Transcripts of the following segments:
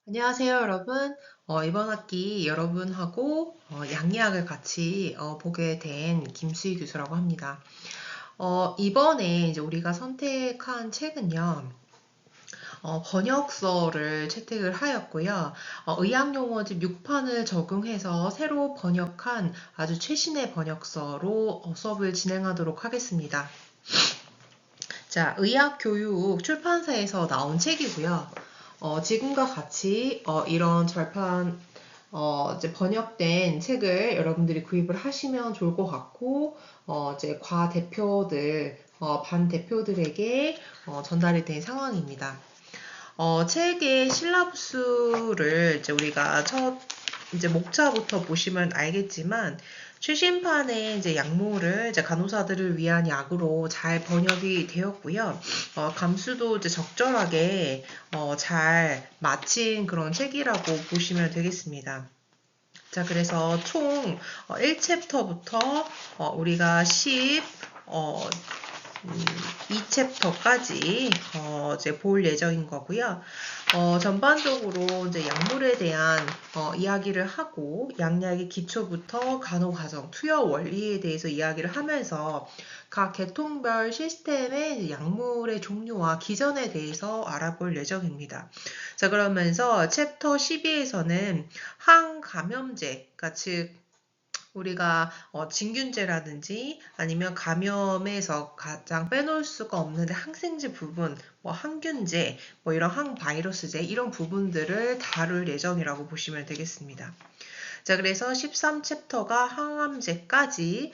안녕하세요, 여러분. 이번 학기 여러분하고 양리학을 같이 보게 된 김수희 교수라고 합니다. 이번에 이제 우리가 선택한 책은요, 번역서를 채택을 하였고요. 의학용어집 6판을 적용해서 새로 번역한 아주 최신의 번역서로 수업을 진행하도록 하겠습니다. 자, 의학교육 출판사에서 나온 책이고요. 지금과 같이 이런 절판 이제 번역된 책을 여러분들이 구입을 하시면 좋을 것 같고, 이제 과 대표들, 반 대표들에게 전달이 된 상황입니다. 책의 실라부스를 이제 우리가 이제 목차부터 보시면 알겠지만, 최신판의 이제 약물을 이제 간호사들을 위한 약으로 잘 번역이 되었고요. 감수도 이제 적절하게 잘 마친 그런 책이라고 보시면 되겠습니다. 자, 그래서 총 1챕터부터 우리가 2챕터까지 이제 볼 예정인 거고요. 전반적으로 이제 약물에 대한 이야기를 하고 약약의 기초부터 간호과정, 투여 원리에 대해서 이야기를 하면서 각 계통별 시스템의 약물의 종류와 기전에 대해서 알아볼 예정입니다. 자, 그러면서 챕터 12에서는 항감염제, 즉 우리가 진균제라든지 아니면 감염에서 가장 빼놓을 수가 없는 항생제 부분, 항균제, 이런 항바이러스제 이런 부분들을 다룰 예정이라고 보시면 되겠습니다. 자, 그래서 13챕터가 항암제까지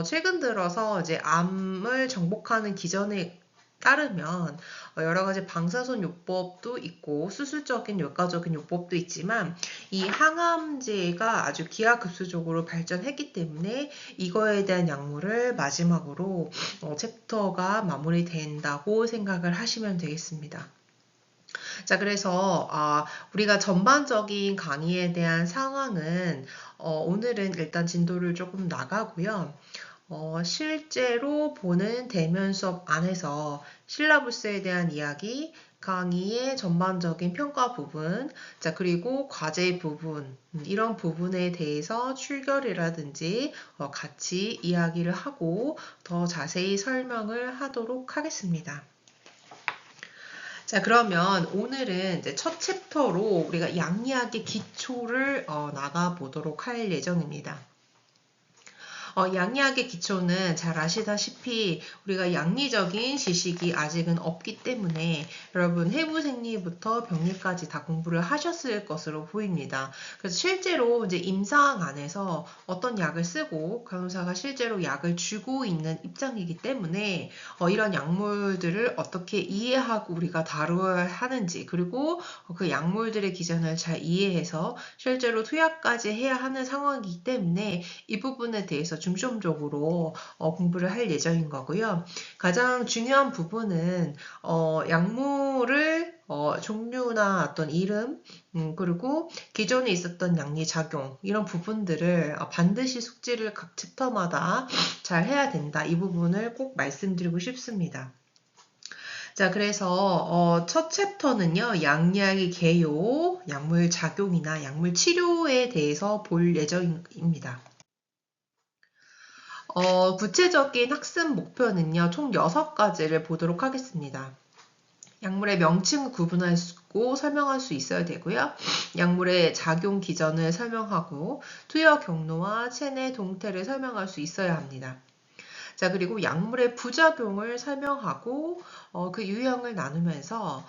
최근 들어서 이제 암을 정복하는 기전에 따르면 여러 가지 방사선 요법도 있고 수술적인 외과적인 요법도 있지만 이 항암제가 아주 기하급수적으로 발전했기 때문에 이거에 대한 약물을 마지막으로 챕터가 마무리된다고 생각을 하시면 되겠습니다. 자, 그래서 우리가 전반적인 강의에 대한 상황은 오늘은 일단 진도를 조금 나가고요. 실제로 보는 대면 수업 안에서 실라부스에 대한 이야기, 강의의 전반적인 평가 부분, 자, 그리고 과제 부분, 이런 부분에 대해서 출결이라든지 같이 이야기를 하고 더 자세히 설명을 하도록 하겠습니다. 자, 그러면 오늘은 이제 첫 챕터로 우리가 양리학의 기초를 나가보도록 할 예정입니다. 양리학의 기초는 잘 아시다시피 우리가 양리적인 지식이 아직은 없기 때문에 여러분 해부생리부터 병리까지 다 공부를 하셨을 것으로 보입니다. 그래서 실제로 이제 임상 안에서 어떤 약을 쓰고 간호사가 실제로 약을 주고 있는 입장이기 때문에 이런 약물들을 어떻게 이해하고 우리가 다뤄야 하는지 그리고 그 약물들의 기전을 잘 이해해서 실제로 투약까지 해야 하는 상황이기 때문에 이 부분에 대해서 중점적으로 공부를 할 예정인 거고요. 가장 중요한 부분은 약물을 종류나 어떤 이름 그리고 기존에 있었던 양리작용 이런 부분들을 반드시 숙지를 각 챕터마다 잘 해야 된다. 이 부분을 꼭 말씀드리고 싶습니다. 자, 그래서 첫 챕터는요, 양리학의 개요, 약물 작용이나 약물 치료에 대해서 볼 예정입니다. 구체적인 학습 목표는요, 총 6가지를 보도록 하겠습니다. 약물의 명칭을 구분하고 설명할 수 있어야 되고요. 약물의 작용 기전을 설명하고 투여 경로와 체내 동태를 설명할 수 있어야 합니다. 자, 그리고 약물의 부작용을 설명하고 그 유형을 나누면서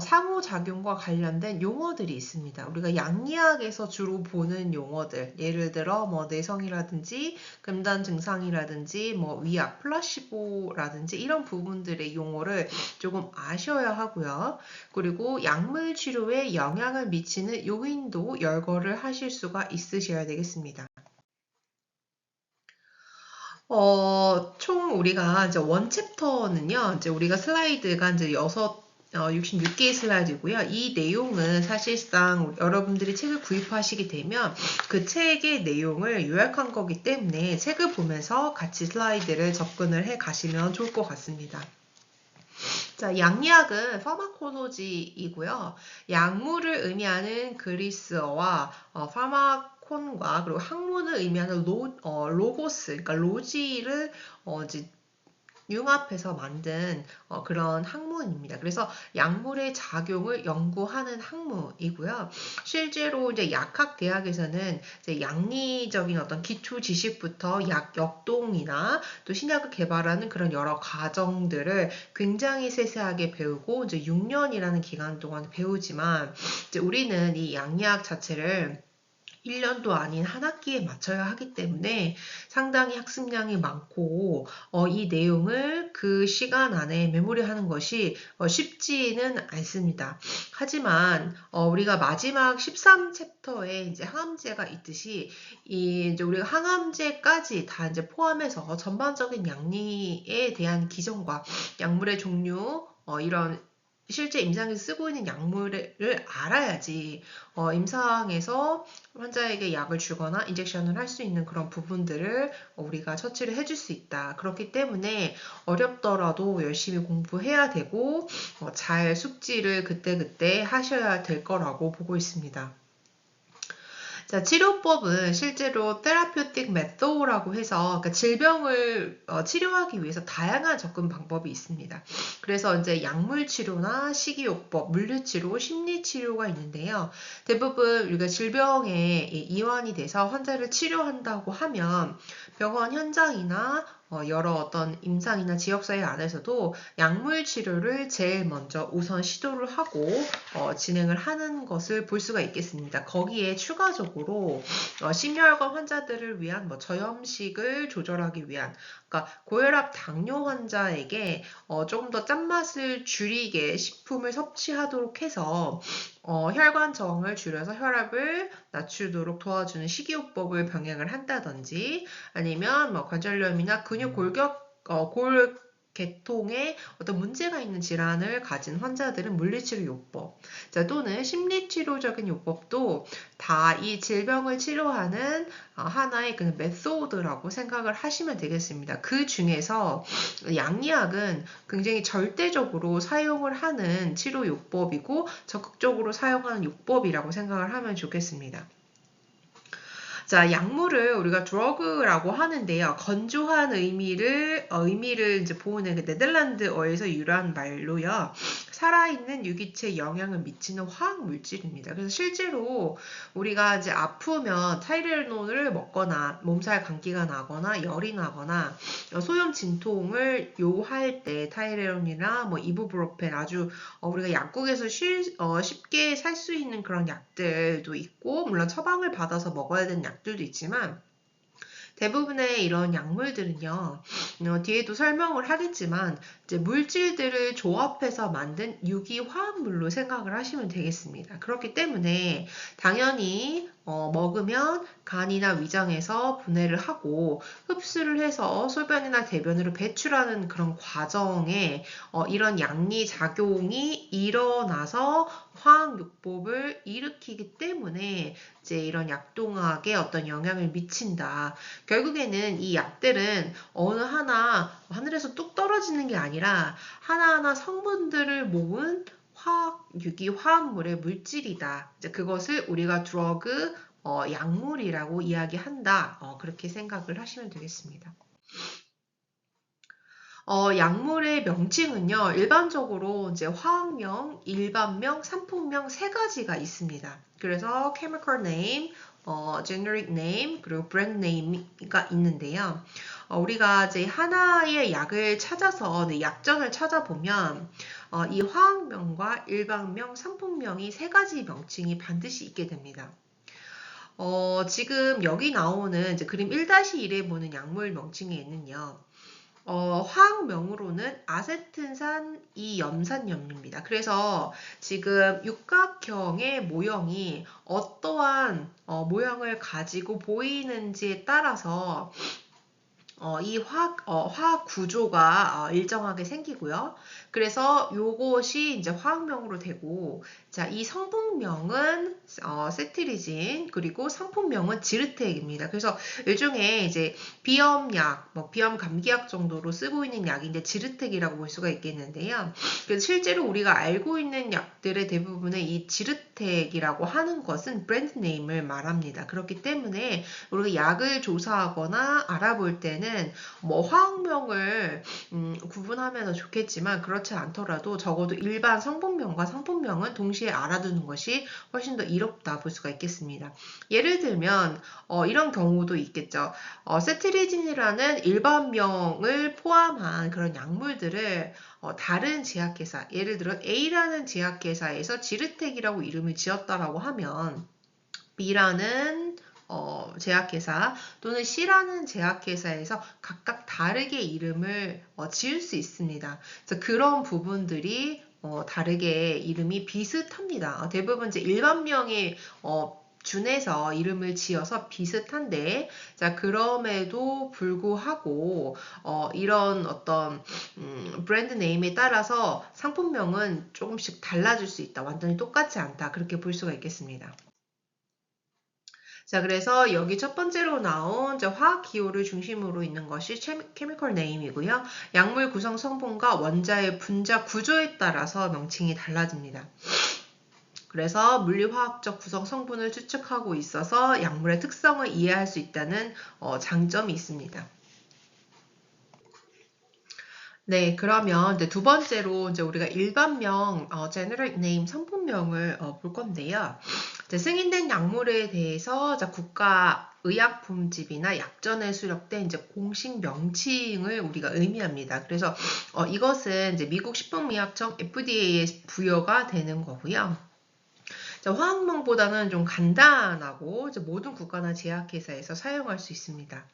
상호작용과 관련된 용어들이 있습니다. 우리가 양리학에서 주로 보는 용어들, 예를 들어 내성이라든지 금단 증상이라든지 위약, 플라시보라든지 이런 부분들의 용어를 조금 아셔야 하고요. 그리고 약물 치료에 영향을 미치는 요인도 열거를 하실 수가 있으셔야 되겠습니다. 총 우리가 이제 원 챕터는요, 이제 우리가 슬라이드가 이제 66개의 슬라이드고요. 이 내용은 사실상 여러분들이 책을 구입하시게 되면 그 책의 내용을 요약한 거기 때문에 책을 보면서 같이 슬라이드를 접근을 해 가시면 좋을 것 같습니다. 자, 양리학은 파마콜로지이고요. 약물을 의미하는 그리스어와 파마콘과 그리고 학문을 의미하는 로고스, 그러니까 로지를 이제 융합해서 만든 그런 학문입니다. 그래서 약물의 작용을 연구하는 학문이고요. 실제로 이제 약학 대학에서는 이제 양리적인 어떤 기초 지식부터 약 역동이나 또 신약을 개발하는 그런 여러 과정들을 굉장히 세세하게 배우고 이제 6년이라는 기간 동안 배우지만 이제 우리는 이 양리학 자체를 1년도 아닌 한 학기에 맞춰야 하기 때문에 상당히 학습량이 많고 이 내용을 그 시간 안에 메모리하는 것이 쉽지는 않습니다. 하지만 우리가 마지막 13챕터에 이제 항암제가 있듯이 이제 우리가 항암제까지 다 이제 포함해서 전반적인 양리에 대한 기전과 약물의 종류 이런 실제 임상에서 쓰고 있는 약물을 알아야지 임상에서 환자에게 약을 주거나 인젝션을 할 수 있는 그런 부분들을 우리가 처치를 해줄 수 있다. 그렇기 때문에 어렵더라도 열심히 공부해야 되고 잘 숙지를 그때그때 하셔야 될 거라고 보고 있습니다. 자, 치료법은 실제로 테라퓨틱 메소드라고 해서 그러니까 질병을 치료하기 위해서 다양한 접근 방법이 있습니다. 그래서 이제 약물 치료나 식이요법, 물리치료, 심리치료가 있는데요. 대부분 우리가 질병에 이완이 돼서 환자를 치료한다고 하면 병원 현장이나 여러 어떤 임상이나 지역사회 안에서도 약물 치료를 제일 먼저 우선 시도를 하고 진행을 하는 것을 볼 수가 있겠습니다. 거기에 추가적으로 심혈관 환자들을 위한 저염식을 조절하기 위한 그러니까 고혈압 당뇨 환자에게 조금 더 짠맛을 줄이게 식품을 섭취하도록 해서 혈관 저항을 줄여서 혈압을 낮추도록 도와주는 식이요법을 병행을 한다든지 아니면 관절염이나 근육 골 계통에 어떤 문제가 있는 질환을 가진 환자들은 물리치료 요법, 자, 또는 심리치료적인 요법도 다 이 질병을 치료하는 하나의 그 메소드라고 생각을 하시면 되겠습니다. 그 중에서 양리학은 굉장히 절대적으로 사용을 하는 치료 요법이고 적극적으로 사용하는 요법이라고 생각을 하면 좋겠습니다. 자, 약물을 우리가 드러그라고 하는데요. 건조한 의미를 이제 보는 그 네덜란드어에서 유래한 말로요. 살아있는 유기체에 영향을 미치는 화학 물질입니다. 그래서 실제로 우리가 이제 아프면 타이레놀을 먹거나 몸살 감기가 나거나 열이 나거나 소염 진통을 요할 때 타이레놀이나 이부브로펜 아주 우리가 약국에서 쉽게 살 수 있는 그런 약들도 있고 물론 처방을 받아서 먹어야 되는 약들도 있지만 대부분의 이런 약물들은요, 뒤에도 설명을 하겠지만, 이제 물질들을 조합해서 만든 유기화합물로 생각을 하시면 되겠습니다. 그렇기 때문에 당연히 먹으면 간이나 위장에서 분해를 하고 흡수를 해서 소변이나 대변으로 배출하는 그런 과정에 이런 양리 작용이 일어나서 화학요법을 일으키기 때문에 이제 이런 약동학에 어떤 영향을 미친다. 결국에는 이 약들은 어느 하나 하늘에서 뚝 떨어지는 게 아니라 하나하나 성분들을 모은 유기 화합물의 물질이다. 이제 그것을 우리가 드러그, 약물이라고 이야기한다. 그렇게 생각을 하시면 되겠습니다. 약물의 명칭은요, 일반적으로 이제 화학명, 일반명, 상품명 세 가지가 있습니다. 그래서 chemical name, generic name, 그리고 brand name가 있는데요. 우리가 이제 하나의 약을 찾아서 약전을 찾아보면 이 화학명과 일반명, 상품명이 세 가지 명칭이 반드시 있게 됩니다. 지금 여기 나오는 이제 그림 1-1에 보는 약물 명칭에는요. 화학명으로는 아세튼산 이염산염입니다. 그래서 지금 육각형의 모형이 어떠한 모양을 가지고 보이는지에 따라서 이 화학 구조가 일정하게 생기고요. 그래서 요것이 이제 화학명으로 되고, 자, 이 성분명은 세트리진, 그리고 상품명은 지르텍입니다. 그래서 일종의 이제 비염약, 뭐 비염 감기약 정도로 쓰고 있는 약인데 지르텍이라고 볼 수가 있겠는데요. 그래서 실제로 우리가 알고 있는 약들의 대부분의 이 지르텍이라고 하는 것은 브랜드 네임을 말합니다. 그렇기 때문에 우리가 약을 조사하거나 알아볼 때는 뭐 화학명을 구분하면 좋겠지만 그렇지 않더라도 적어도 일반 성분명과 상품명은 동시에 알아두는 것이 훨씬 더 이롭다 볼 수가 있겠습니다. 예를 들면 이런 경우도 있겠죠. 세트리진이라는 일반명을 포함한 그런 약물들을 다른 제약회사, 예를 들어 A라는 제약회사에서 지르텍이라고 이름을 지었다라고 하면 B라는 제약회사 또는 C라는 제약회사에서 각각 다르게 이름을 지을 수 있습니다. 그래서 그런 부분들이 다르게 이름이 비슷합니다. 대부분 이제 일반명이 준해서 이름을 지어서 비슷한데, 자, 그럼에도 불구하고, 이런 어떤, 브랜드 네임에 따라서 상품명은 조금씩 달라질 수 있다. 완전히 똑같지 않다. 그렇게 볼 수가 있겠습니다. 자, 그래서 여기 첫 번째로 나온 화학 기호를 중심으로 있는 것이 케미컬 네임이고요. 약물 구성 성분과 원자의 분자 구조에 따라서 명칭이 달라집니다. 그래서 물리화학적 구성 성분을 추측하고 있어서 약물의 특성을 이해할 수 있다는 장점이 있습니다. 네, 그러면 이제 두 번째로 이제 우리가 일반명, generic name, 상품명을 볼 건데요. 이제 승인된 약물에 대해서 국가 의약품집이나 약전에 수록된 이제 공식 명칭을 우리가 의미합니다. 그래서 이것은 이제 미국 식품의약청 FDA에 부여가 되는 거고요. 화학명보다는 좀 간단하고 모든 국가나 제약회사에서 사용할 수 있습니다.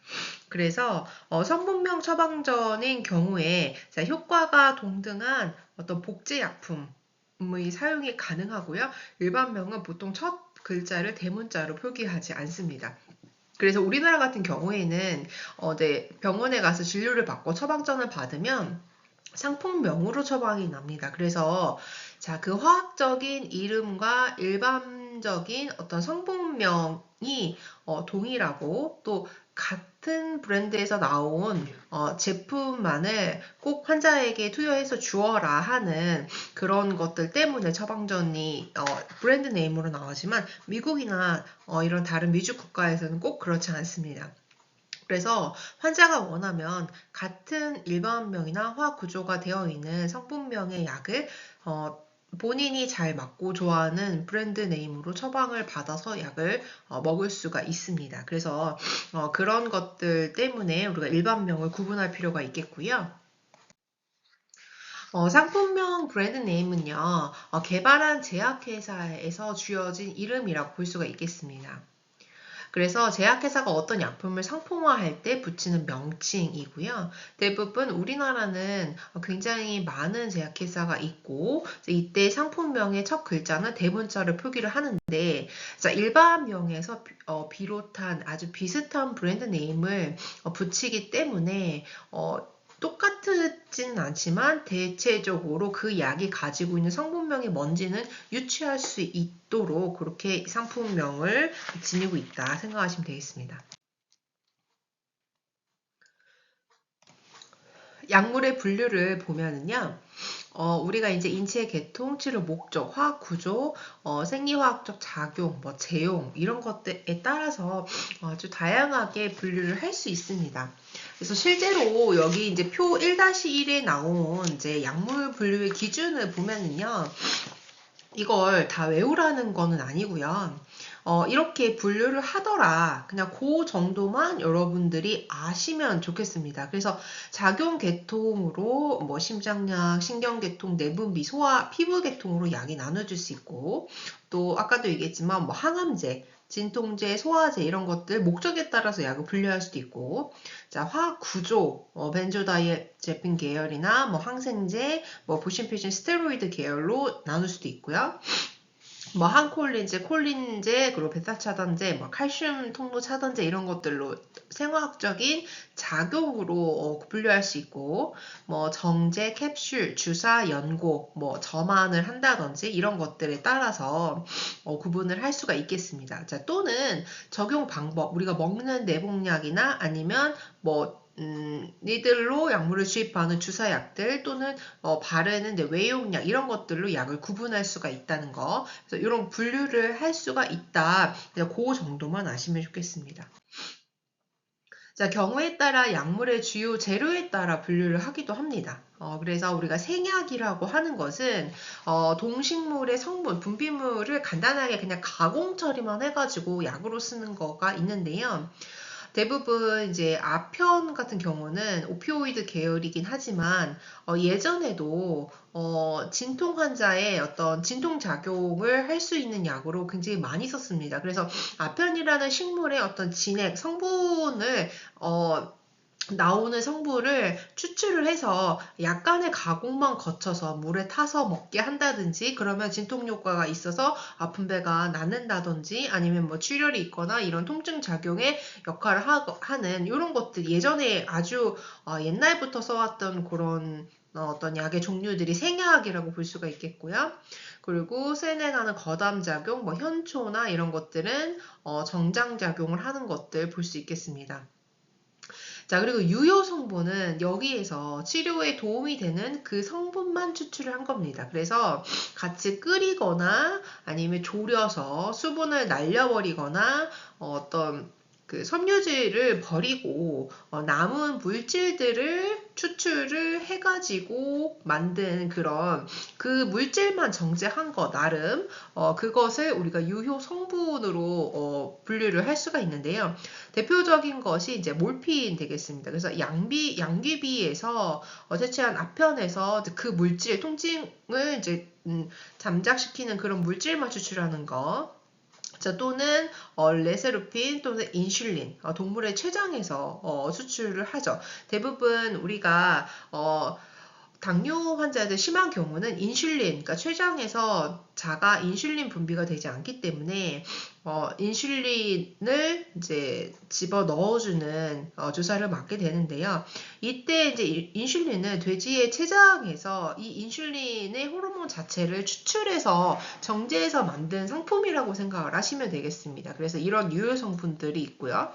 그래서 성분명 처방전인 경우에 효과가 동등한 어떤 복제약품의 사용이 가능하고요. 일반명은 보통 첫 글자를 대문자로 표기하지 않습니다. 그래서 우리나라 같은 경우에는 병원에 가서 진료를 받고 처방전을 받으면 상품명으로 처방이 납니다. 그래서 그 화학적인 이름과 일반적인 어떤 성분명이 동일하고 또 같은 브랜드에서 나온 제품만을 꼭 환자에게 투여해서 주어라 하는 그런 것들 때문에 처방전이 브랜드 네임으로 나오지만 미국이나 이런 다른 미주 국가에서는 꼭 그렇지 않습니다. 그래서 환자가 원하면 같은 일반명이나 화학 구조가 되어 있는 성분명의 약을 본인이 잘 맞고 좋아하는 브랜드 네임으로 처방을 받아서 약을 먹을 수가 있습니다. 그래서 그런 것들 때문에 우리가 일반명을 구분할 필요가 있겠고요. 상품명 브랜드 네임은요, 개발한 제약회사에서 주어진 이름이라고 볼 수가 있겠습니다. 그래서 제약회사가 어떤 약품을 상품화할 때 붙이는 명칭이고요. 대부분 우리나라는 굉장히 많은 제약회사가 있고 이때 상품명의 첫 글자는 대문자를 표기를 하는데 일반명에서 비롯한 아주 비슷한 브랜드 네임을 붙이기 때문에 똑같지는 않지만 대체적으로 그 약이 가지고 있는 성분명이 뭔지는 유추할 수 있도록 그렇게 상품명을 지니고 있다 생각하시면 되겠습니다. 약물의 분류를 보면은요. 우리가 이제 인체 계통, 치료 목적, 화학 구조, 생리화학적 작용, 제용 이런 것들에 따라서 아주 다양하게 분류를 할 수 있습니다. 그래서 실제로 여기 이제 표 1-1에 나온 이제 약물 분류의 기준을 보면은요. 이걸 다 외우라는 거는 아니고요. 이렇게 분류를 하더라. 그냥 그 정도만 여러분들이 아시면 좋겠습니다. 그래서 작용계통으로 심장약, 신경계통, 내분비, 소화, 피부계통으로 약이 나눠질 수 있고 또 아까도 얘기했지만 항암제, 진통제, 소화제 이런 것들 목적에 따라서 약을 분류할 수도 있고 화학 구조, 벤조다이아제핀 계열이나 항생제, 부신피신 스테로이드 계열로 나눌 수도 있고요. 뭐 항콜린제, 콜린제, 그리고 베타차단제, 뭐 칼슘 통로 차단제 이런 것들로 생화학적인 작용으로 분류할 수 있고, 뭐 정제, 캡슐, 주사, 연고, 뭐 점안을 한다든지 이런 것들에 따라서 구분을 할 수가 있겠습니다. 자, 또는 적용 방법, 우리가 먹는 내복약이나 아니면 뭐 니들로 약물을 주입하는 주사약들 또는 바르는 외용약 이런 것들로 약을 구분할 수가 있다는 거. 그래서 이런 분류를 할 수가 있다. 그 정도만 아시면 좋겠습니다. 자, 경우에 따라 약물의 주요 재료에 따라 분류를 하기도 합니다. 그래서 우리가 생약이라고 하는 것은 동식물의 성분, 분비물을 간단하게 그냥 가공 처리만 해가지고 약으로 쓰는 거가 있는데요. 대부분 이제 아편 같은 경우는 오피오이드 계열이긴 하지만 예전에도 진통 환자의 어떤 진통 작용을 할 수 있는 약으로 굉장히 많이 썼습니다. 그래서 아편이라는 식물의 어떤 진액 성분을 나오는 성분을 추출을 해서 약간의 가공만 거쳐서 물에 타서 먹게 한다든지 그러면 진통 효과가 있어서 아픈 배가 낫는다든지 아니면 뭐 출혈이 있거나 이런 통증 작용에 역할을 하는 이런 것들 예전에 아주 옛날부터 써왔던 그런 어떤 약의 종류들이 생약이라고 볼 수가 있겠고요. 그리고 쇠내 나는 거담작용, 뭐 현초나 이런 것들은 정장작용을 하는 것들 볼 수 있겠습니다. 자, 그리고 유효 성분은 여기에서 치료에 도움이 되는 그 성분만 추출을 한 겁니다. 그래서 같이 끓이거나 아니면 졸여서 수분을 날려버리거나 어떤 그 섬유질을 버리고 남은 물질들을 추출을 해가지고 만든 그런 그 물질만 정제한 거 나름 그것을 우리가 유효 성분으로 분류를 할 수가 있는데요. 대표적인 것이 이제 몰핀 되겠습니다. 그래서 양귀비에서 채취한 아편에서 그 물질, 통증을 이제 잠작시키는 그런 물질만 추출하는 거. 자, 또는 레세루핀 또는 인슐린, 동물의 췌장에서 수출을 하죠. 대부분 우리가 당뇨 환자들 심한 경우는 인슐린, 그러니까 췌장에서 자가 인슐린 분비가 되지 않기 때문에 인슐린을 이제 집어 넣어주는 주사를 맞게 되는데요. 이때 이제 인슐린은 돼지의 췌장에서 이 인슐린의 호르몬 자체를 추출해서 정제해서 만든 상품이라고 생각을 하시면 되겠습니다. 그래서 이런 유효 성분들이 있고요.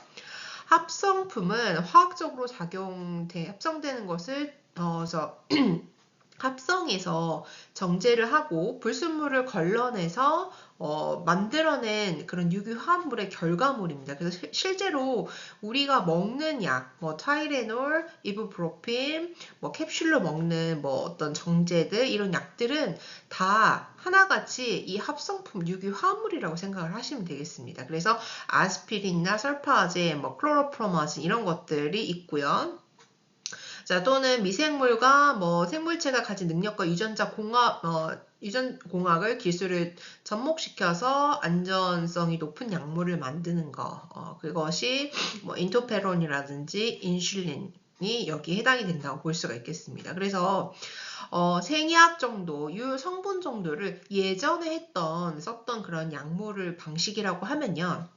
합성품은 화학적으로 합성되는 것을 합성해서 정제를 하고 불순물을 걸러내서 만들어낸 그런 유기화합물의 결과물입니다. 그래서 실제로 우리가 먹는 약, 뭐 타이레놀, 이부프로핀, 뭐 캡슐로 먹는 뭐 어떤 정제들 이런 약들은 다 하나같이 이 합성품 유기화합물이라고 생각을 하시면 되겠습니다. 그래서 아스피린이나 설파제, 뭐 클로로프로마진 이런 것들이 있고요. 자, 또는 미생물과 뭐 생물체가 가진 능력과 유전 공학을 기술을 접목시켜서 안전성이 높은 약물을 만드는 거. 그것이 뭐 인터페론이라든지 인슐린이 여기에 해당이 된다고 볼 수가 있겠습니다. 그래서 생약 정도, 성분 정도를 예전에 썼던 그런 약물을 방식이라고 하면요.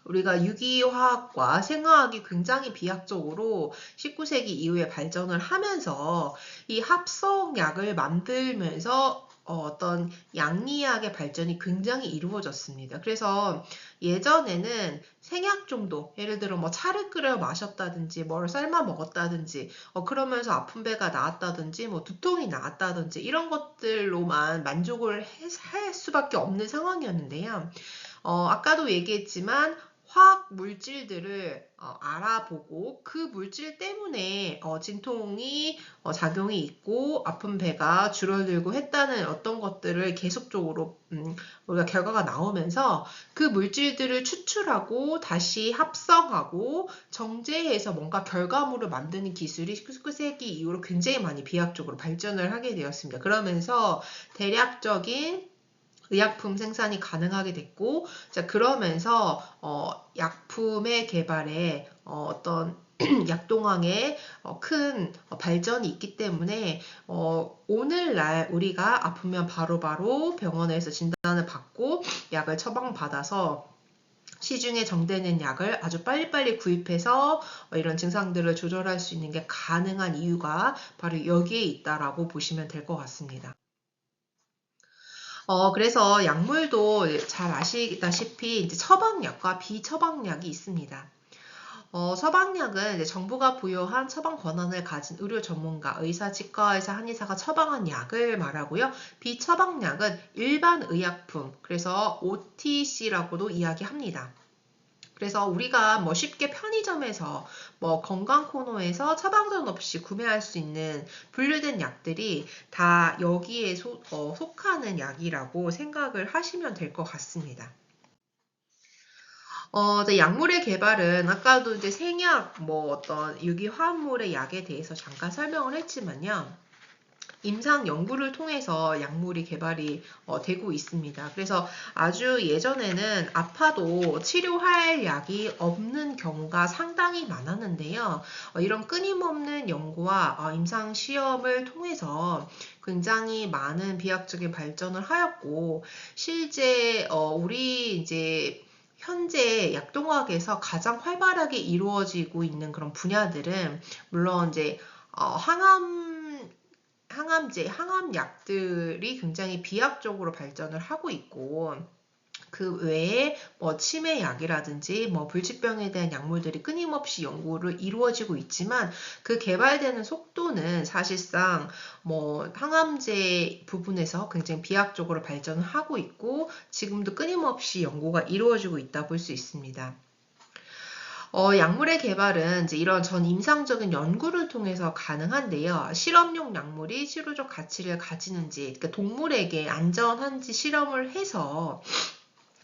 우리가 유기화학과 생화학이 굉장히 비약적으로 19세기 이후에 발전을 하면서 이 합성약을 만들면서 어떤 양리학의 발전이 굉장히 이루어졌습니다. 그래서 예전에는 생약 정도, 예를 들어 뭐 차를 끓여 마셨다든지, 뭐를 삶아 먹었다든지, 그러면서 아픈 배가 나았다든지, 뭐 두통이 나았다든지, 이런 것들로만 만족을 할 수밖에 없는 상황이었는데요. 아까도 얘기했지만 화학 물질들을 알아보고 그 물질 때문에 진통이 작용이 있고 아픈 배가 줄어들고 했다는 어떤 것들을 계속적으로 우리가 결과가 나오면서 그 물질들을 추출하고 다시 합성하고 정제해서 뭔가 결과물을 만드는 기술이 19세기 이후로 굉장히 많이 비약적으로 발전을 하게 되었습니다. 그러면서 대략적인 의약품 생산이 가능하게 됐고, 자, 그러면서 약품의 개발에 어떤 약동항에 큰 발전이 있기 때문에 오늘날 우리가 아프면 바로바로 병원에서 진단을 받고 약을 처방받아서 시중에 정되는 약을 아주 빨리빨리 구입해서 이런 증상들을 조절할 수 있는 게 가능한 이유가 바로 여기에 있다라고 보시면 될 것 같습니다. 그래서 약물도 잘 아시다시피 이제 처방약과 비처방약이 있습니다. 처방약은 이제 정부가 부여한 처방 권한을 가진 의료 전문가, 의사, 치과의사, 한의사가 처방한 약을 말하고요. 비처방약은 일반 의약품, 그래서 OTC라고도 이야기합니다. 그래서 우리가 뭐 쉽게 편의점에서 뭐 건강 코너에서 처방전 없이 구매할 수 있는 분류된 약들이 다 여기에 속하는 약이라고 생각을 하시면 될 것 같습니다. 이제 약물의 개발은 아까도 이제 생약, 뭐 어떤 유기화합물의 약에 대해서 잠깐 설명을 했지만요. 임상 연구를 통해서 약물이 개발이 되고 있습니다. 그래서 아주 예전에는 아파도 치료할 약이 없는 경우가 상당히 많았는데요. 이런 끊임없는 연구와 임상 시험을 통해서 굉장히 많은 비약적인 발전을 하였고, 실제 우리 이제 현재 약동학에서 가장 활발하게 이루어지고 있는 그런 분야들은 물론 이제 항암약들이 굉장히 비약적으로 발전을 하고 있고, 그 외에 뭐 치매약이라든지 뭐 불치병에 대한 약물들이 끊임없이 연구를 이루어지고 있지만 그 개발되는 속도는 사실상 뭐 항암제 부분에서 굉장히 비약적으로 발전을 하고 있고 지금도 끊임없이 연구가 이루어지고 있다 볼 수 있습니다. 약물의 개발은 이제 이런 전 임상적인 연구를 통해서 가능한데요. 실험용 약물이 치료적 가치를 가지는지, 그러니까 동물에게 안전한지 실험을 해서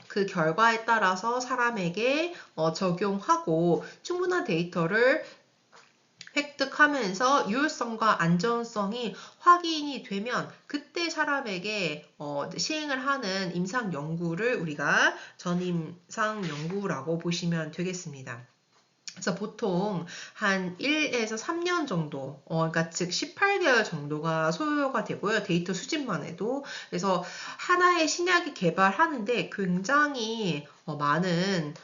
그 결과에 따라서 사람에게 적용하고 충분한 데이터를 획득하면서 유효성과 안전성이 확인이 되면 그때 사람에게 시행을 하는 임상 연구를 우리가 전임상 연구라고 보시면 되겠습니다. 그래서 보통 한 1에서 3년 정도, 그러니까 즉 18개월 정도가 소요가 되고요. 데이터 수집만 해도. 그래서 하나의 신약이 개발하는데 굉장히 많은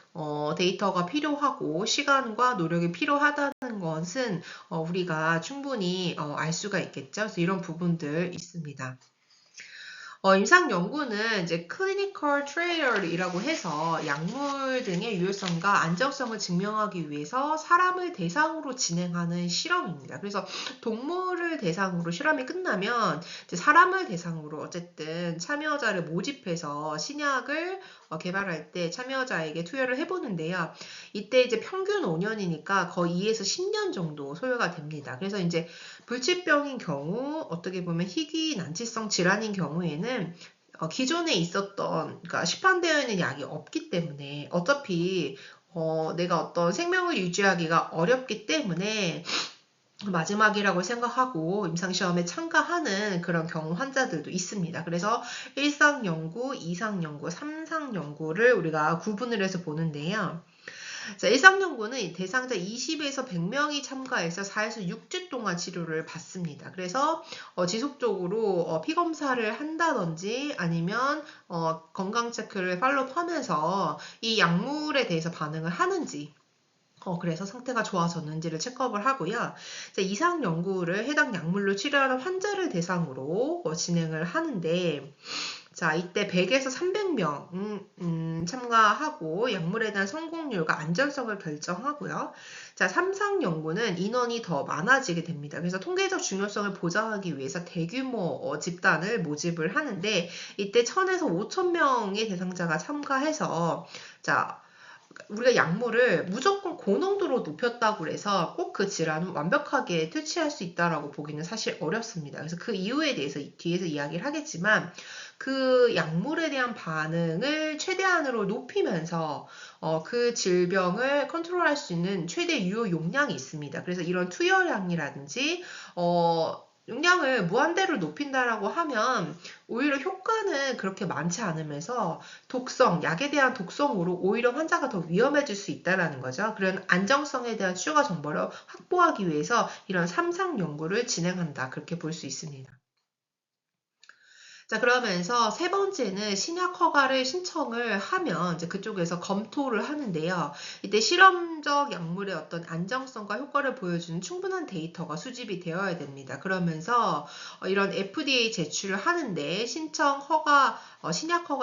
데이터가 필요하고 시간과 노력이 필요하다는 것은 우리가 충분히 알 수가 있겠죠. 그래서 이런 부분들 있습니다. 임상 연구는 이제 클리니컬 트라이얼이라고 해서 약물 등의 유효성과 안정성을 증명하기 위해서 사람을 대상으로 진행하는 실험입니다. 그래서 동물을 대상으로 실험이 끝나면 이제 사람을 대상으로 어쨌든 참여자를 모집해서 신약을 개발할 때 참여자에게 투여를 해보는데요. 이때 이제 평균 5년이니까 거의 2에서 10년 정도 소요가 됩니다. 그래서 이제 불치병인 경우 어떻게 보면 희귀 난치성 질환인 경우에는 기존에 있었던 그러니까 시판되어 있는 약이 없기 때문에 어차피 내가 어떤 생명을 유지하기가 어렵기 때문에 마지막이라고 생각하고 임상시험에 참가하는 그런 경우 환자들도 있습니다. 그래서 1상 연구, 2상 연구, 3상 연구를 우리가 구분을 해서 보는데요. 자, 일상 연구는 대상자 20에서 100명이 참가해서 4에서 6주 동안 치료를 받습니다. 그래서 지속적으로 피 검사를 한다든지 아니면 건강 체크를 팔로우하면서 이 약물에 대해서 반응을 하는지 그래서 상태가 좋아졌는지를 체크업을 하고요. 이상 연구를 해당 약물로 치료하는 환자를 대상으로 진행을 하는데 자, 이때 100에서 300명 참가하고 약물에 대한 성공률과 안전성을 결정하고요. 자, 3상 연구는 인원이 더 많아지게 됩니다. 그래서 통계적 중요성을 보장하기 위해서 대규모 집단을 모집을 하는데 이때 1000에서 5000명의 대상자가 참가해서 자, 우리가 약물을 무조건 고농도로 높였다고 해서 꼭 그 질환을 완벽하게 퇴치할 수 있다라고 보기는 사실 어렵습니다. 그래서 그 이유에 대해서 뒤에서 이야기를 하겠지만 그 약물에 대한 반응을 최대한으로 높이면서 그 질병을 컨트롤할 수 있는 최대 유효 용량이 있습니다. 그래서 이런 투여량이라든지 용량을 무한대로 높인다라고 하면 오히려 효과는 그렇게 많지 않으면서 독성, 약에 대한 독성으로 오히려 환자가 더 위험해질 수 있다는 거죠. 그런 안정성에 대한 추가 정보를 확보하기 위해서 이런 삼상 연구를 진행한다. 그렇게 볼 수 있습니다. 자, 그러면서 세 번째는 신약 허가를 신청을 하면 이제 그쪽에서 검토를 하는데요. 이때 실험적 약물의 어떤 안정성과 효과를 보여주는 충분한 데이터가 수집이 되어야 됩니다. 그러면서 이런 FDA 제출을 하는데 신약 허가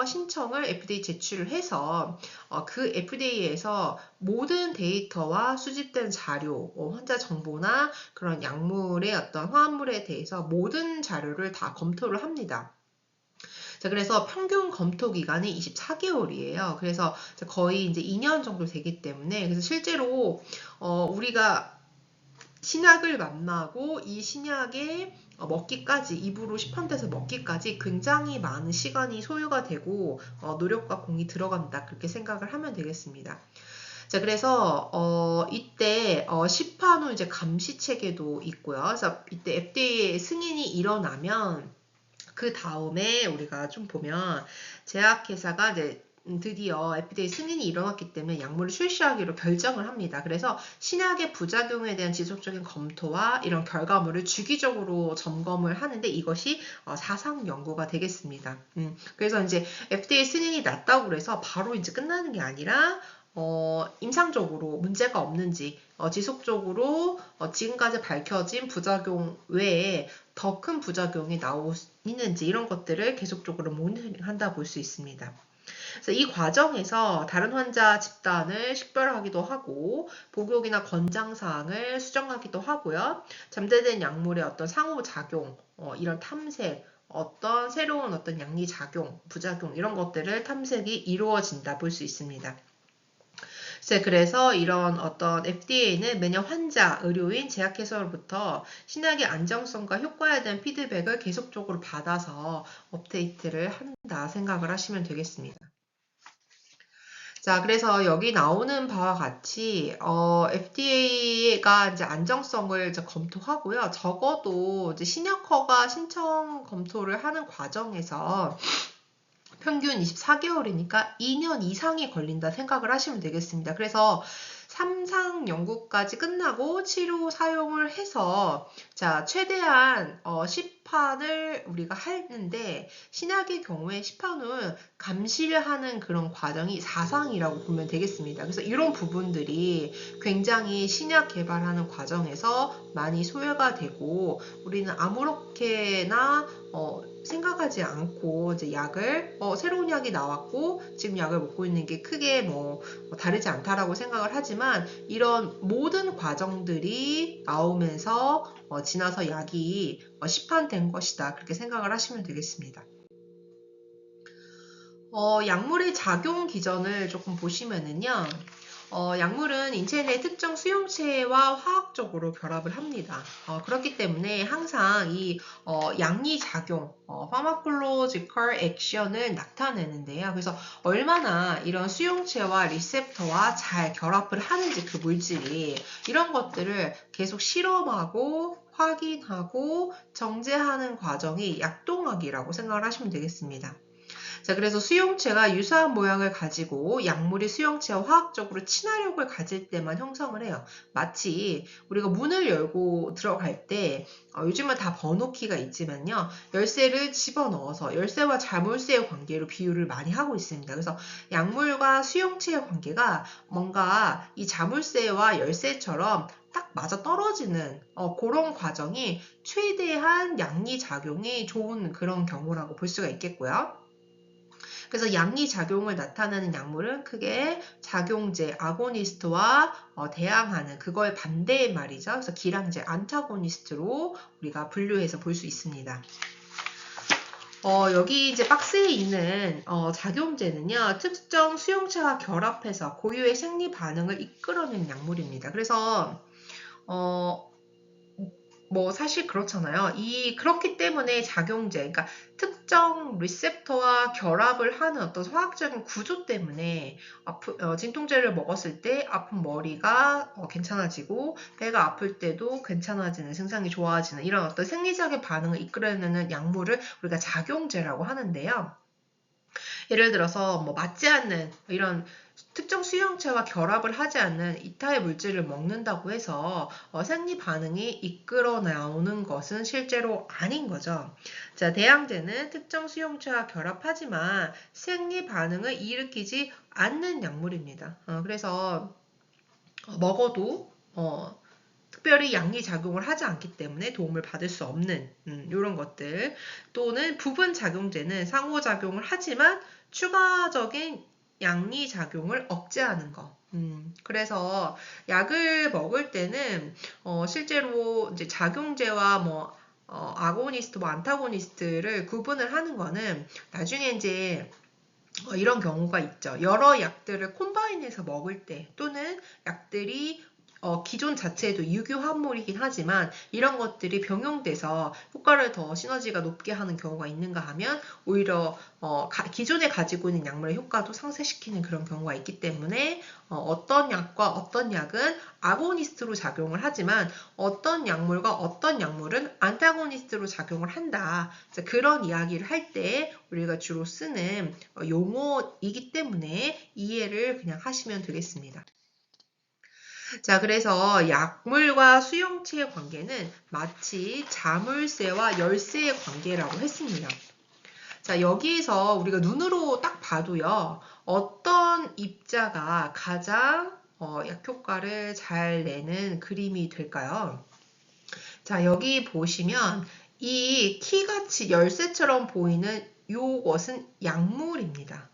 신청을 FDA 제출을 해서 그 FDA에서 모든 데이터와 수집된 자료, 환자 정보나 그런 약물의 어떤 화합물에 대해서 모든 자료를 다 검토를 합니다. 자, 그래서 평균 검토 기간이 24개월이에요. 그래서 거의 이제 2년 정도 되기 때문에, 그래서 실제로, 우리가 신약을 만나고 이 신약에 먹기까지, 입으로 시판돼서 먹기까지 굉장히 많은 시간이 소요가 되고, 노력과 공이 들어간다. 그렇게 생각을 하면 되겠습니다. 자, 그래서, 이때, 시판 후 이제 감시 체계도 있고요. 그래서 이때 FDA 승인이 일어나면, 그 다음에 우리가 좀 보면 제약회사가 이제 드디어 FDA 승인이 일어났기 때문에 약물을 출시하기로 결정을 합니다. 그래서 신약의 부작용에 대한 지속적인 검토와 이런 결과물을 주기적으로 점검을 하는데 이것이 사상 연구가 되겠습니다. 그래서 이제 FDA 승인이 났다고 그래서 바로 이제 끝나는 게 아니라 임상적으로 문제가 없는지, 지속적으로 지금까지 밝혀진 부작용 외에 더 큰 부작용이 있는지 이런 것들을 계속적으로 모니터링한다 볼 수 있습니다. 그래서 이 과정에서 다른 환자 집단을 식별하기도 하고 복용이나 권장사항을 수정하기도 하고요. 잠재된 약물의 어떤 상호작용, 이런 탐색, 어떤 새로운 어떤 양리작용, 부작용 이런 것들을 탐색이 이루어진다 볼 수 있습니다. 그래서 이런 어떤 FDA는 매년 환자, 의료인, 제약회사로부터 신약의 안정성과 효과에 대한 피드백을 계속적으로 받아서 업데이트를 한다 생각을 하시면 되겠습니다. 자, 그래서 여기 나오는 바와 같이 FDA가 이제 안정성을 이제 검토하고요. 적어도 이제 신약 허가 신청 검토를 하는 과정에서 평균 24개월이니까 2년 이상이 걸린다 생각을 하시면 되겠습니다. 그래서 3상 연구까지 끝나고 치료 사용을 해서 자 최대한 시판을 우리가 하는데 신약의 경우에 시판 후 감시를 하는 그런 과정이 4상이라고 보면 되겠습니다. 그래서 이런 부분들이 굉장히 신약 개발하는 과정에서 많이 소요가 되고 우리는 아무렇게나 생각하지 않고 이제 약을 새로운 약이 나왔고 지금 약을 먹고 있는 게 크게 다르지 않다라고 생각을 하지만 이런 모든 과정들이 나오면서 지나서 약이 시판된 것이다 그렇게 생각을 하시면 되겠습니다. 약물의 작용 기전을 조금 보시면은요. 약물은 인체 내 특정 수용체와 화학적으로 결합을 합니다. 그렇기 때문에 항상 이 양리작용, pharmacological action을 나타내는데요. 그래서 얼마나 이런 수용체와 리셉터와 잘 결합을 하는지 그 물질이 이런 것들을 계속 실험하고 확인하고 정제하는 과정이 약동학이라고 생각을 하시면 되겠습니다. 자, 그래서 수용체가 유사한 모양을 가지고 약물이 수용체와 화학적으로 친화력을 가질 때만 형성을 해요. 마치 우리가 문을 열고 들어갈 때 요즘은 다 번호키가 있지만요. 열쇠를 집어넣어서 열쇠와 자물쇠의 관계로 비유를 많이 하고 있습니다. 그래서 약물과 수용체의 관계가 뭔가 이 자물쇠와 열쇠처럼 딱 맞아 떨어지는 그런 과정이 최대한 양리작용이 좋은 그런 경우라고 볼 수가 있겠고요. 그래서 양리작용을 나타내는 약물은 크게 작용제, 아고니스트와 대항하는 그거의 반대의 말이죠. 그래서 기량제, 안타고니스트로 우리가 분류해서 볼 수 있습니다. 여기 이제 박스에 있는 작용제는요. 특정 수용체와 결합해서 고유의 생리 반응을 이끌어내는 약물입니다. 그래서 뭐 사실 그렇잖아요. 그렇기 때문에 작용제, 그러니까 특정 리셉터와 결합을 하는 어떤 화학적인 구조 때문에 진통제를 먹었을 때 아픈 머리가 괜찮아지고 배가 아플 때도 괜찮아지는, 증상이 좋아지는 이런 어떤 생리적인 반응을 이끌어내는 약물을 우리가 작용제라고 하는데요. 예를 들어서 뭐 맞지 않는 이런 특정 수용체와 결합을 하지 않는 이타의 물질을 먹는다고 해서 생리 반응이 이끌어 나오는 것은 실제로 아닌 거죠. 자, 대항제는 특정 수용체와 결합하지만 생리 반응을 일으키지 않는 약물입니다. 그래서 먹어도 특별히 양리작용을 하지 않기 때문에 도움을 받을 수 없는 이런 것들, 또는 부분작용제는 상호작용을 하지만 추가적인 양리작용을 억제하는 거. 그래서 약을 먹을 때는 실제로 이제 작용제와 뭐 아고니스트, 뭐 안타고니스트를 구분을 하는 거는 나중에 이제 이런 경우가 있죠. 여러 약들을 콤바인해서 먹을 때, 또는 약들이 기존 자체에도 유효화합물이긴 하지만 이런 것들이 병용돼서 효과를 더 시너지가 높게 하는 경우가 있는가 하면 오히려 기존에 가지고 있는 약물의 효과도 상쇄시키는 그런 경우가 있기 때문에 어떤 약과 어떤 약은 아고니스트로 작용을 하지만 어떤 약물과 어떤 약물은 안타고니스트로 작용을 한다. 그런 이야기를 할 때 우리가 주로 쓰는 용어이기 때문에 이해를 그냥 하시면 되겠습니다. 자, 그래서 약물과 수용체의 관계는 마치 자물쇠와 열쇠의 관계라고 했습니다. 자, 여기에서 우리가 눈으로 딱 봐도요, 어떤 입자가 가장 약효과를 잘 내는 그림이 될까요? 자, 여기 보시면 이 키같이 열쇠처럼 보이는 요것은 약물입니다.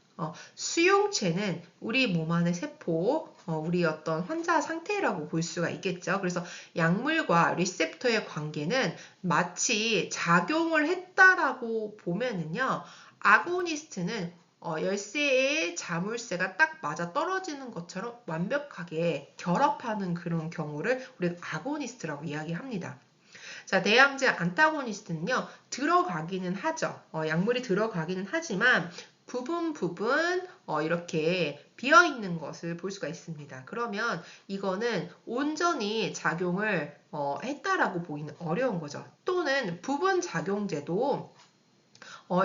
수용체는 우리 몸 안의 세포, 우리 어떤 환자 상태라고 볼 수가 있겠죠. 그래서 약물과 리셉터의 관계는 마치 작용을 했다라고 보면은요, 아고니스트는 열쇠의 자물쇠가 딱 맞아 떨어지는 것처럼 완벽하게 결합하는 그런 경우를 우리가 아고니스트라고 이야기합니다. 자, 대항제 안타고니스트는요, 들어가기는 하죠. 약물이 들어가기는 하지만 부분 이렇게 비어있는 것을 볼 수가 있습니다. 그러면 이거는 온전히 작용을 했다라고 보기는 어려운 거죠. 또는 부분 작용제도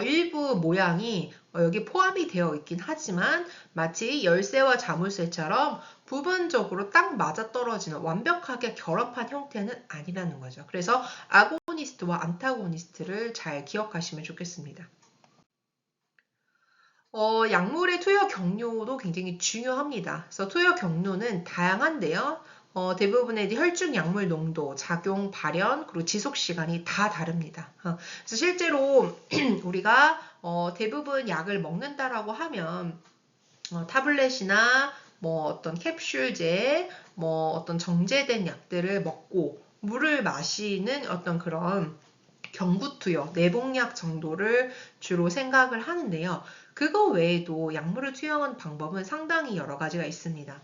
일부 모양이 여기 포함이 되어 있긴 하지만 마치 열쇠와 자물쇠처럼 부분적으로 딱 맞아떨어지는 완벽하게 결합한 형태는 아니라는 거죠. 그래서 아고니스트와 안타고니스트를 잘 기억하시면 좋겠습니다. 약물의 투여 경로도 굉장히 중요합니다. 그래서 투여 경로는 다양한데요. 대부분의 혈중 약물 농도, 작용, 발현, 그리고 지속 시간이 다 다릅니다. 그래서 실제로 우리가 대부분 약을 먹는다라고 하면 타블렛이나 뭐 어떤 캡슐제, 뭐 어떤 정제된 약들을 먹고 물을 마시는 어떤 그런 경구투여, 내복약 정도를 주로 생각을 하는데요. 그거 외에도 약물을 투여하는 방법은 상당히 여러 가지가 있습니다.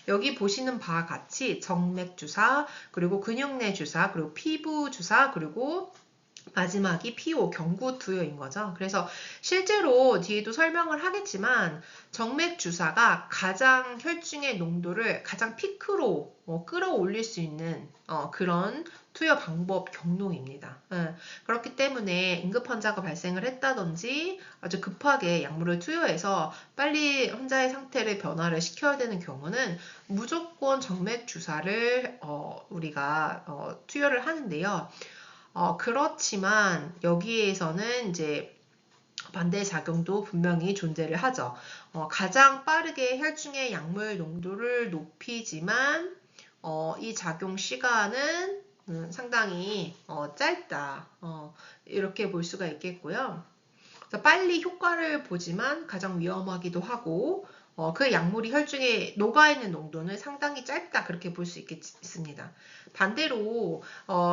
여기 보시는 바와 같이 정맥 주사, 그리고 근육내 주사, 그리고 피부 주사, 그리고 마지막이 PO, 경구 투여인 거죠. 그래서 실제로 뒤에도 설명을 하겠지만 정맥 주사가 가장 혈중의 농도를 가장 피크로 끌어올릴 수 있는 그런 투여 방법 경로입니다. 그렇기 때문에 응급 환자가 발생을 했다든지 아주 급하게 약물을 투여해서 빨리 환자의 상태를 변화를 시켜야 되는 경우는 무조건 정맥 주사를 우리가 투여를 하는데요. 그렇지만 여기에서는 이제 반대작용도 분명히 존재를 하죠. 가장 빠르게 혈중의 약물 농도를 높이지만 이 작용 시간은 상당히 짧다. 이렇게 볼 수가 있겠고요. 빨리 효과를 보지만 가장 위험하기도 하고 그 약물이 혈중에 녹아있는 농도는 상당히 짧다 그렇게 볼 수 있겠습니다. 반대로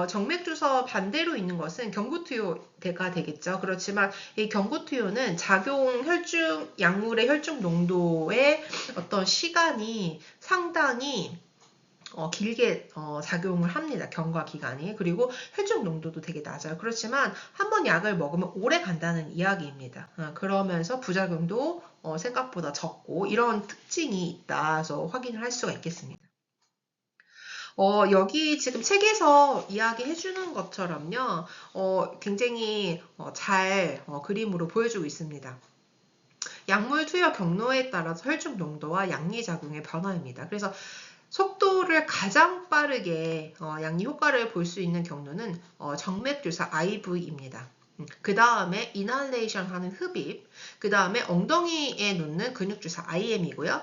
정맥주사 반대로 있는 것은 경구투여가 되겠죠. 그렇지만 이 경구투여는 작용 약물의 혈중 농도의 어떤 시간이 상당히 길게 작용을 합니다. 경과 기간이. 그리고 혈중 농도도 되게 낮아요. 그렇지만 한 번 약을 먹으면 오래 간다는 이야기입니다. 그러면서 부작용도 생각보다 적고 이런 특징이 있다. 그래서 확인을 할 수가 있겠습니다. 여기 지금 책에서 이야기해 주는 것처럼요, 굉장히 잘 그림으로 보여주고 있습니다. 약물 투여 경로에 따라서 혈중 농도와 양리작용의 변화입니다. 그래서 속도를 가장 빠르게 양리 효과를 볼 수 있는 경로는 정맥주사 IV입니다. 그 다음에 이날레이션 하는 흡입, 그 다음에 엉덩이에 놓는 근육주사 IM이고요.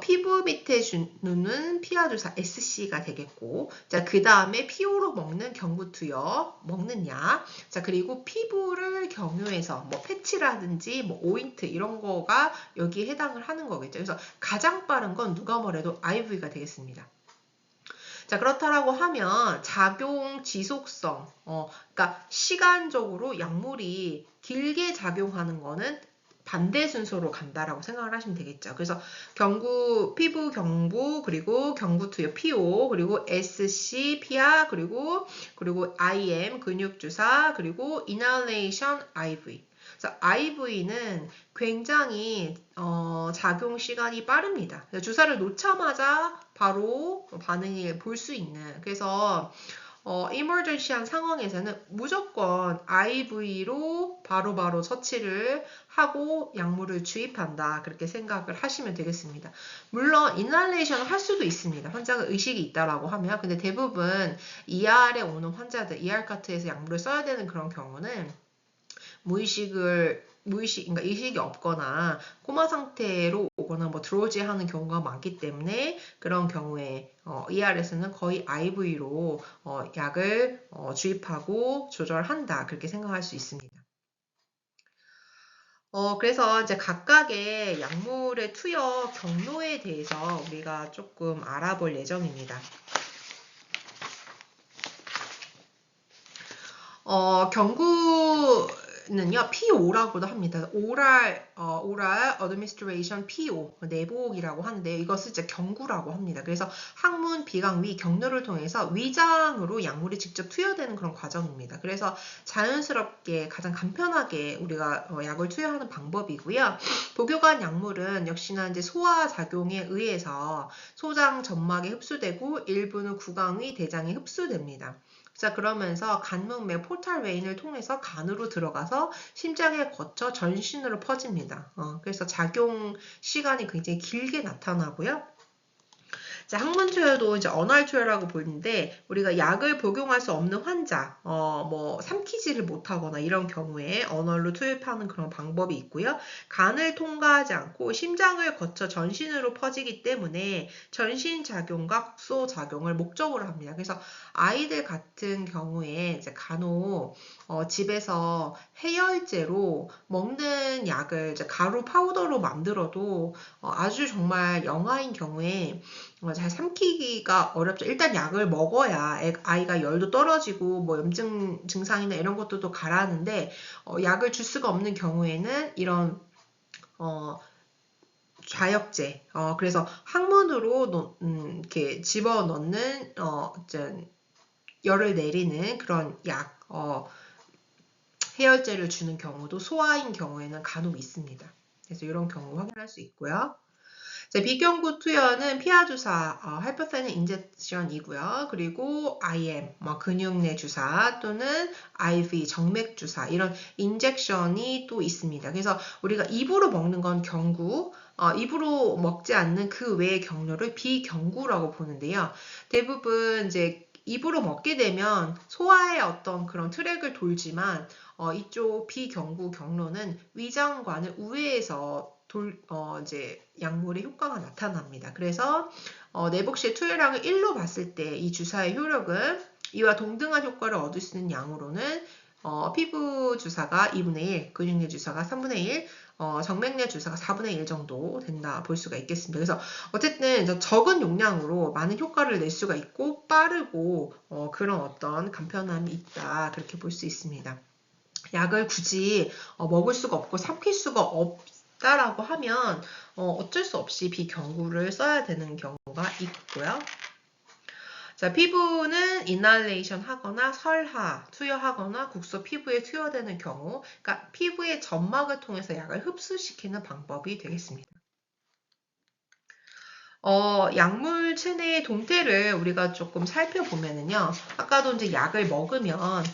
피부 밑에 놓는 피하주사 SC가 되겠고, 자, 그 다음에 피오로 먹는 경구투여, 먹는 약, 자, 그리고 피부를 경유해서 뭐 패치라든지 뭐 오인트 이런 거가 여기에 해당을 하는 거겠죠. 그래서 가장 빠른 건 누가 뭐래도 IV가 되겠습니다. 자, 그렇다라고 하면 작용 지속성, 그러니까 시간적으로 약물이 길게 작용하는 거는 반대 순서로 간다라고 생각을 하시면 되겠죠. 그래서 피부 경부, 그리고 경구투여 PO, 그리고 SC 피하, 그리고 IM 근육 주사, 그리고 inhalation IV. 그래서 IV는 굉장히 작용 시간이 빠릅니다. 주사를 놓자마자 바로 반응을 볼 수 있는, 그래서 emergency한 상황에서는 무조건 IV로 바로바로 처치를 하고 약물을 주입한다. 그렇게 생각을 하시면 되겠습니다. 물론 인할레이션을 할 수도 있습니다. 환자가 의식이 있다라고 하면. 근데 대부분 ER에 오는 환자들, ER 카트에서 약물을 써야 되는 그런 경우는 그러니까 의식이 없거나 코마 상태로 오거나 뭐 드로지 하는 경우가 많기 때문에 그런 경우에 ER에서는 거의 IV로 약을 주입하고 조절한다. 그렇게 생각할 수 있습니다. 그래서 이제 각각의 약물의 투여 경로에 대해서 우리가 조금 알아볼 예정입니다. 경구는요, PO라고도 합니다. oral administration PO, 내복이라고 하는데 이것을 이제 경구라고 합니다. 그래서 항문, 비강, 위, 경로를 통해서 위장으로 약물이 직접 투여되는 그런 과정입니다. 그래서 자연스럽게 가장 간편하게 우리가 약을 투여하는 방법이고요. 복용한 약물은 역시나 이제 소화 작용에 의해서 소장 점막에 흡수되고 일부는 구강위, 대장에 흡수됩니다. 자, 그러면서 간문맥 포탈 웨인을 통해서 간으로 들어가서 심장에 거쳐 전신으로 퍼집니다. 그래서 작용 시간이 굉장히 길게 나타나고요. 자, 항문 투여도 이제 언활 투여라고 보는데 우리가 약을 복용할 수 없는 환자, 뭐 삼키지를 못하거나 이런 경우에 언활로 투입하는 그런 방법이 있고요. 간을 통과하지 않고 심장을 거쳐 전신으로 퍼지기 때문에 전신 작용과 국소 작용을 목적으로 합니다. 그래서 아이들 같은 경우에 이제 간혹 집에서 해열제로 먹는 약을 이제 가루 파우더로 만들어도 아주 정말 영아인 경우에 잘 삼키기가 어렵죠. 일단 약을 먹어야 아이가 열도 떨어지고 뭐 염증 증상이나 이런 것들도 가라앉는데 약을 줄 수가 없는 경우에는 이런 좌역제, 그래서 항문으로 이렇게 집어넣는 열을 내리는 그런 약, 해열제를 주는 경우도 소아인 경우에는 간혹 있습니다. 그래서 이런 경우 확인할 수 있고요. 비경구 투여는 피하주사, 하이퍼테닌 인젝션이고요. 그리고 IM, 근육 내 주사 또는 IV, 정맥 주사 이런 인젝션이 또 있습니다. 그래서 우리가 입으로 먹는 건 경구, 입으로 먹지 않는 그 외의 경로를 비경구라고 보는데요. 대부분 이제 입으로 먹게 되면 소화의 어떤 그런 트랙을 돌지만 이쪽 비경구 경로는 위장관을 우회해서 이제 약물의 효과가 나타납니다. 그래서 내복시의 투여량을 1로 봤을 때 이 주사의 효력은 이와 동등한 효과를 얻을 수 있는 양으로는 피부 주사가 2분의 1, 근육내 주사가 3분의 1, 정맥내 주사가 4분의 1 정도 된다 볼 수가 있겠습니다. 그래서 어쨌든 적은 용량으로 많은 효과를 낼 수가 있고 빠르고 그런 어떤 간편함이 있다 그렇게 볼 수 있습니다. 약을 굳이 먹을 수가 없고 삼킬 수가 없다라고 하면 어쩔 수 없이 비경구를 써야 되는 경우가 있고요. 자, 피부는 인할레이션 하거나 설하, 투여하거나 국소 피부에 투여되는 경우, 그러니까 피부의 점막을 통해서 약을 흡수시키는 방법이 되겠습니다. 약물 체내의 동태를 우리가 조금 살펴보면은요, 아까도 이제 약을 먹으면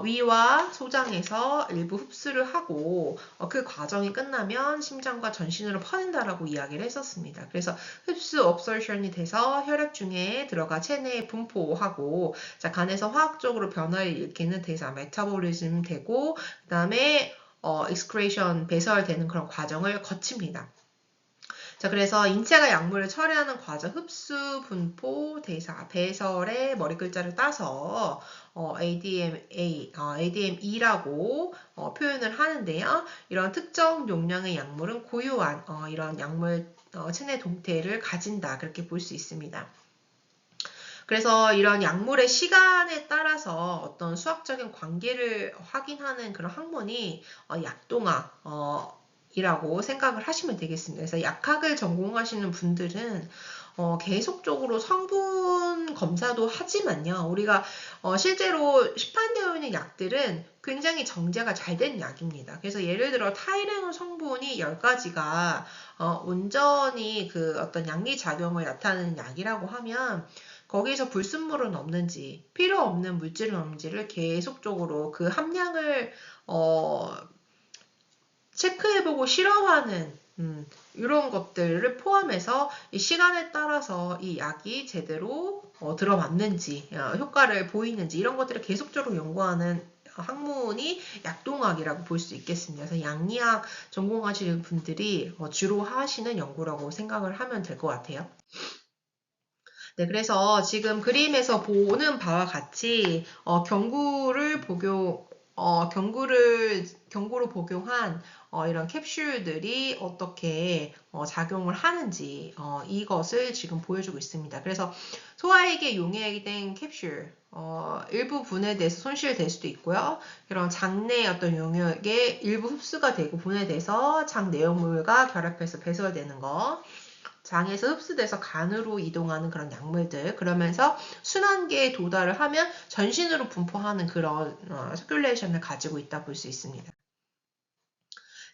위와 소장에서 일부 흡수를 하고 그 과정이 끝나면 심장과 전신으로 퍼진다라고 이야기를 했었습니다. 그래서 흡수 업설션이 돼서 혈액 중에 들어가 체내에 분포하고, 자, 간에서 화학적으로 변화를 일으키는 대사 메타볼리즘 되고, 그 다음에 익스크레이션 배설되는 그런 과정을 거칩니다. 자, 그래서 인체가 약물을 처리하는 과정, 흡수, 분포, 대사, 배설의 머리 글자를 따서 ADME라고 표현을 하는데요. 이런 특정 용량의 약물은 고유한 이런 약물 체내 동태를 가진다, 그렇게 볼 수 있습니다. 그래서 이런 약물의 시간에 따라서 어떤 수학적인 관계를 확인하는 그런 학문이 약동학 이라고 생각을 하시면 되겠습니다. 그래서 약학을 전공하시는 분들은 계속적으로 성분 검사도 하지만요. 우리가 실제로 시판되어 있는 약들은 굉장히 정제가 잘 된 약입니다. 그래서 예를 들어 타이레놀 성분이 10가지가 온전히 그 어떤 양리작용을 나타내는 약이라고 하면 거기서 불순물은 없는지 필요 없는 물질은 없는지를 계속적으로 그 함량을 체크해보고 실험하는 이런 것들을 포함해서 이 시간에 따라서 이 약이 제대로 들어맞는지 효과를 보이는지 이런 것들을 계속적으로 연구하는 학문이 약동학이라고 볼 수 있겠습니다. 그래서 양리학 전공하시는 분들이 주로 하시는 연구라고 생각을 하면 될 것 같아요. 네, 그래서 지금 그림에서 보는 바와 같이 경구로 복용한 이런 캡슐들이 어떻게 작용을 하는지 이것을 지금 보여주고 있습니다. 그래서 소화액에 용해된 캡슐 일부 분해돼서 손실될 수도 있고요. 이런 장내 어떤 용액에 일부 흡수가 되고 분해돼서 장 내용물과 결합해서 배설되는 거. 장에서 흡수돼서 간으로 이동하는 그런 약물들, 그러면서 순환계에 도달을 하면 전신으로 분포하는 그런 서큘레이션을 가지고 있다 볼 수 있습니다.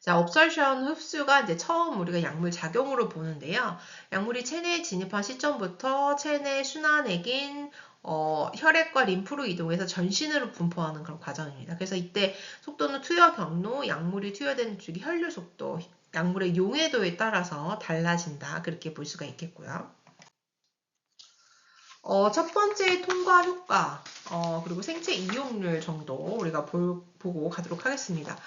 자, 업설션 흡수가 이제 처음 우리가 약물 작용으로 보는데요. 약물이 체내에 진입한 시점부터 체내 순환액인 혈액과 림프로 이동해서 전신으로 분포하는 그런 과정입니다. 그래서 이때 속도는 투여 경로, 약물이 투여되는 주기 혈류 속도, 약물의 용해도에 따라서 달라진다. 그렇게 볼 수가 있겠고요. 첫 번째 통과 효과, 그리고 생체 이용률 정도 우리가 보고 가도록 하겠습니다.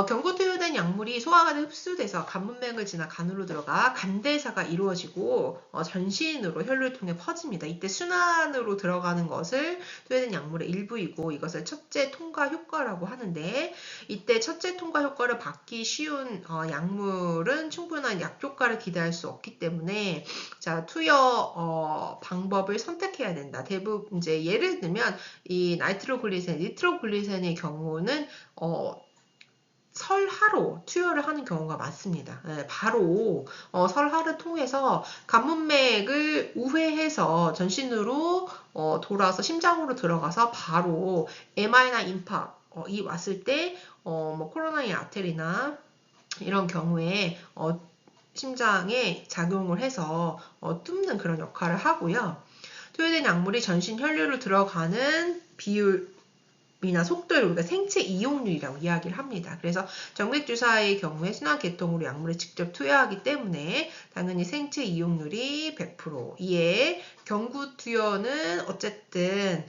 경구 투여된 약물이 소화관에 흡수돼서 간문맥을 지나 간으로 들어가 간대사가 이루어지고 전신으로 혈류를 통해 퍼집니다. 이때 순환으로 들어가는 것을 투여된 약물의 일부이고 이것을 첫째 통과 효과라고 하는데, 이때 첫째 통과 효과를 받기 쉬운 약물은 충분한 약 효과를 기대할 수 없기 때문에 자, 투여 방법을 선택해야 된다. 대부분 이제 예를 들면 이 나이트로글리센, 니트로글리센의 경우는 설하로 투여를 하는 경우가 많습니다. 네, 바로 설하를 통해서 간문맥을 우회해서 전신으로 돌아서 심장으로 들어가서 바로 MR나 임팍이 왔을 때 뭐 코로나의 아테리나 이런 경우에 심장에 작용을 해서 뚫는 그런 역할을 하고요. 투여된 약물이 전신 혈류로 들어가는 비율이나 속도를 우리가 생체 이용률이라고 이야기를 합니다. 그래서 정맥주사의 경우에 순환계통으로 약물을 직접 투여하기 때문에 당연히 생체 이용률이 100%. 이에 경구 투여는 어쨌든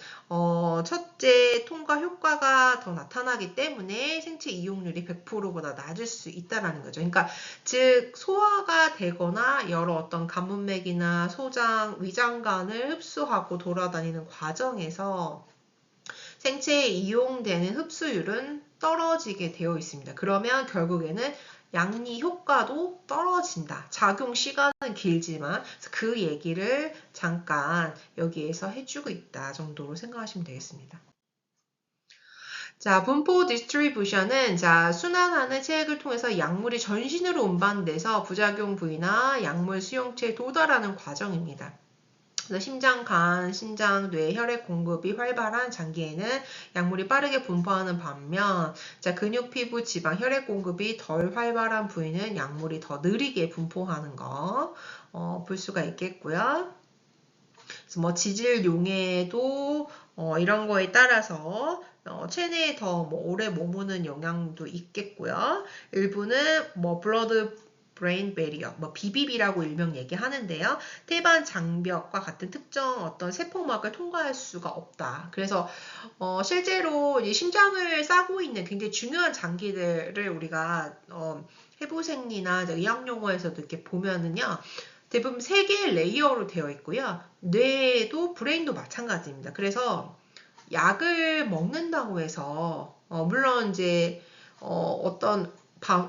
첫째 통과 효과가 더 나타나기 때문에 생체 이용률이 100%보다 낮을 수 있다는 거죠. 그러니까 즉 소화가 되거나 여러 어떤 간문맥이나 소장, 위장관을 흡수하고 돌아다니는 과정에서 생체에 이용되는 흡수율은 떨어지게 되어 있습니다. 그러면 결국에는 양리 효과도 떨어진다. 작용 시간은 길지만 그 얘기를 잠깐 여기에서 해주고 있다 정도로 생각하시면 되겠습니다. 자, 분포 디스트리뷰션은 자, 순환하는 체액을 통해서 약물이 전신으로 운반돼서 부작용 부위나 약물 수용체에 도달하는 과정입니다. 그래서 심장, 간, 신장, 뇌, 혈액 공급이 활발한 장기에는 약물이 빠르게 분포하는 반면, 자, 근육, 피부, 지방, 혈액 공급이 덜 활발한 부위는 약물이 더 느리게 분포하는 거 볼 수가 있겠고요. 그래서 뭐 지질 용해도 이런 거에 따라서 체내에 더 뭐 오래 머무는 영향도 있겠고요. 일부는 뭐 블러드 브레인 베리어, 뭐 BBB라고 일명 얘기하는데요. 태반 장벽과 같은 특정 어떤 세포막을 통과할 수가 없다. 그래서 실제로 이 심장을 싸고 있는 굉장히 중요한 장기들을 우리가 해부생리나 의학 용어에서도 이렇게 보면은요. 대부분 3개의 레이어로 되어 있고요. 뇌도 브레인도 마찬가지입니다. 그래서 약을 먹는다고 해서 물론 이제 어떤